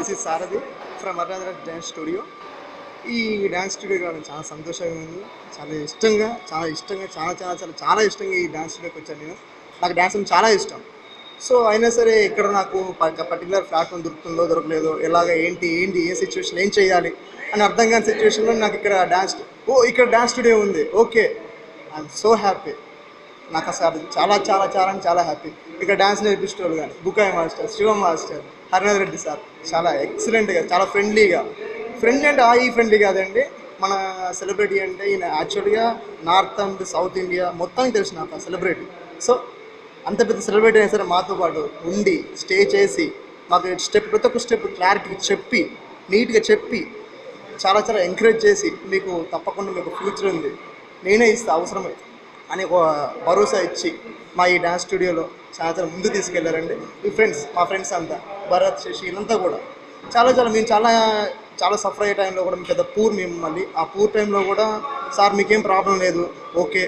This is Sarathi from Aradhana dance studio. ఈ dance స్టూడియోకి రావడం చాలా సంతోషంగా ఉంది. చాలా ఇష్టంగా చాలా ఇష్టంగా ఈ డ్యాన్స్ స్టూడియోకి వచ్చాను నేను. నాకు డ్యాన్స్ అంటే చాలా ఇష్టం. సో అయినా సరే ఇక్కడ నాకు పర్టికులర్ ప్లాట్ఫామ్ దొరుకుతుందో దొరకలేదో, ఎలాగ ఏంటి ఏంటి ఏ సిచ్యువేషన్ ఏం చేయాలి అని అర్థం కాని సిచ్యువేషన్లో నాకు ఇక్కడ ఇక్కడ డ్యాన్స్ స్టూడియో ఉంది. Okay, I'm so happy. నాకు అసలు చాలా హ్యాపీ. ఇక్కడ డ్యాన్స్ నేర్పించేవాళ్ళు కానీ బుకాయ్ master, Shiva master, Harinath Reddy sir చాలా ఎక్సలెంట్గా, చాలా ఫ్రెండ్లీగా. ఫ్రెండ్లీ అంటే ఈ ఫ్రెండ్లీ కాదండి, మన సెలబ్రిటీ అంటే ఈయన యాక్చువల్గా నార్త్ అండ్ సౌత్ ఇండియా మొత్తానికి తెలిసిన నాకు సెలబ్రిటీ. సో అంత పెద్ద సెలబ్రిటీ అయినా సరే మాతో పాటు ఉండి స్టే చేసి మాకు ప్రతి ఒక్క స్టెప్ క్లారిటీ చెప్పి నీట్గా చెప్పి చాలా ఎంకరేజ్ చేసి మీకు తప్పకుండా మీకు ఫ్యూచర్ ఉంది, నేనే ఇస్తా అవసరమే అని ఒక భరోసా ఇచ్చి మా ఈ డ్యాన్స్ స్టూడియోలో చాలా ముందు తీసుకెళ్లారండి. ఈ మా ఫ్రెండ్స్ అంతా భరత్, శశి వీళ్ళంతా కూడా మేము చాలా సఫర్ అయ్యే టైంలో కూడా పెద్ద మేము మళ్ళీ ఆ పూర్ టైంలో కూడా సార్ మీకేం ప్రాబ్లం లేదు, ఓకే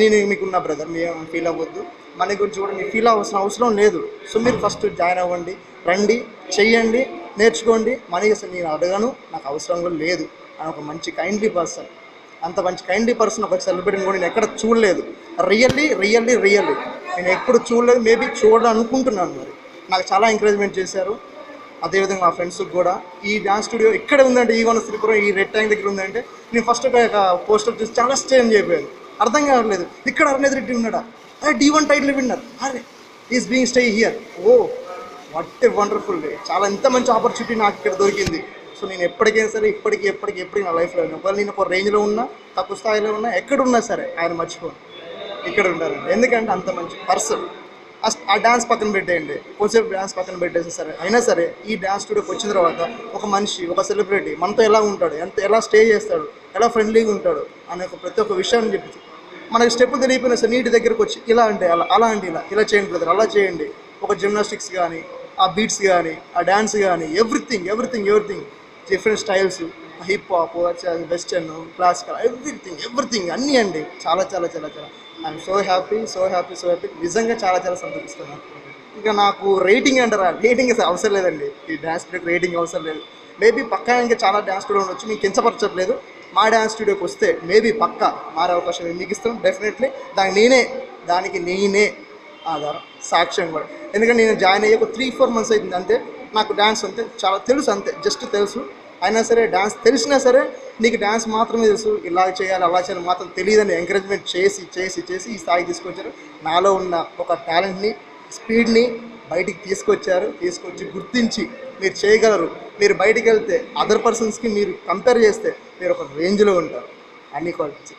నేను మీకున్న బ్రదర్, మీరు ఫీల్ అవ్వద్దు, మనీ గురించి కూడా మీరు ఫీల్ అవ్వాల్సిన అవసరం లేదు. సో మీరు ఫస్ట్ జాయిన్ అవ్వండి, రండి, చెయ్యండి, నేర్చుకోండి, మనీ అసలు నేను అడగను, నాకు అవసరం కూడా లేదు అని ఒక మంచి కైండ్లీ పర్సన్. అంత మంచి కైండ్లీ పర్సన్ ఒక సెలబ్రిటీని కూడా నేను ఎక్కడ చూడలేదు. రియల్లీ నేను ఎప్పుడు చూడలేదు, మేబీ చూడాలనుకుంటున్నాను. మరి నాకు చాలా ఎంకరేజ్మెంట్ చేశారు. అదేవిధంగా మా ఫ్రెండ్స్కి కూడా. ఈ డాన్స్ స్టూడియో ఇక్కడ ఉందంటే ఈ శ్రీపురం ఈ రెడ్ ట్యాంక్ దగ్గర ఉందంటే నేను ఫస్ట్ ఒక పోస్టర్ చూసి చాలా స్టేజ్ అయిపోయాను. అర్థం కావట్లేదు, ఇక్కడ హరినాథ్ రెడ్డి ఉన్నాడా, అరే D1 టైటిల్ విన్నర్, అరే is being stay here. Oh what a wonderful day. చాలా ఎంత మంచి ఆపర్చునిటీ నాకు ఇక్కడ దొరికింది. సో నేను ఎప్పటికైనా సరే ఎప్పటికీ నా లైఫ్లో ఒకవేళ నేను ఒక రేంజ్లో ఉన్నా, తక్కువ స్థాయిలో ఉన్నా, ఎక్కడున్నా సరే ఆయన మర్చిపోను, ఇక్కడ ఉంటారండి. ఎందుకంటే అంత మంచి పర్సన్. ఆ డ్యాన్స్ పక్కన పెట్టేయండి, కొంచెం డ్యాన్స్ పక్కన పెట్టేసి సరే అయినా సరే ఈ డ్యాన్స్ స్టూడియోకి వచ్చిన తర్వాత ఒక మనిషి, ఒక సెలబ్రిటీ మనతో ఎలా ఉంటాడు, ఎలా స్టే చేస్తాడు, ఎలా ఫ్రెండ్లీగా ఉంటాడు అనే ప్రతి ఒక్క విషయాన్ని చెప్పి మనకి స్టెప్పులు తెలియపోయినా సరే నీటి దగ్గరకు వచ్చి ఇలా అంటే అలా అంటే ఇలా చేయండి బ్రదర్, అలా చేయండి. ఒక జిమ్నాస్టిక్స్ కానీ, ఆ బీట్స్ కానీ, ఆ డ్యాన్స్ కానీ, everything different styles, hip hop, western, classical, everything అన్నీ అండి. చాలా ఐఎమ్ సో హ్యాపీ. నిజంగా చాలా సంతోషిస్తున్నాను. ఇంకా నాకు రేటింగ్ అంటారా, రేటింగ్ అసలు అవసరం లేదండి. ఈ డ్యాన్స్ స్టూడియోకి రేటింగ్ అవసరం లేదు. మేబీ పక్కా ఇంకా చాలా డ్యాన్స్ స్టూడియో ఉండొచ్చు, మీకు కించపరచట్లేదు. మా డ్యాన్స్ స్టూడియోకి వస్తే మేబీ పక్కా మారే అవకాశం మీకు ఇస్తాం డెఫినెట్లీ. దానికి నేనే ఆధారం, సాక్ష్యం కూడా. ఎందుకంటే నేను జాయిన్ అయ్యి ఒక 3-4 months అవుతుంది అంతే. నాకు డ్యాన్స్ అంతే చాలా తెలుసు, అంతే జస్ట్ తెలుసు. అయినా సరే డ్యాన్స్ తెలిసినా సరే నీకు డ్యాన్స్ మాత్రమే తెలుసు, ఇలా చేయాలి అలా చేయాలి మాత్రం తెలియదని ఎంకరేజ్మెంట్ చేసి ఈ స్థాయికి తీసుకొచ్చారు. నాలో ఉన్న ఒక టాలెంట్ని, స్పీడ్ని బయటికి తీసుకొచ్చి గుర్తించి మీరు చేయగలరు, మీరు బయటికి వెళ్తే అదర్ పర్సన్స్కి మీరు కంపేర్ చేస్తే మీరు ఒక రేంజ్లో ఉంటారు అన్నీ క్వాలిటీస్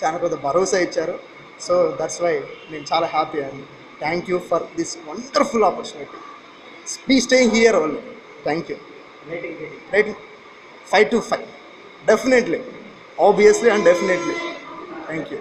చాలా పెద్ద భరోసా ఇచ్చారు. సో దట్స్ వై నేను చాలా హ్యాపీ అండి. Thank you for this wonderful opportunity. Be staying here only. Thank you. Rating 5 to 5 definitely, obviously and definitely. Thank you.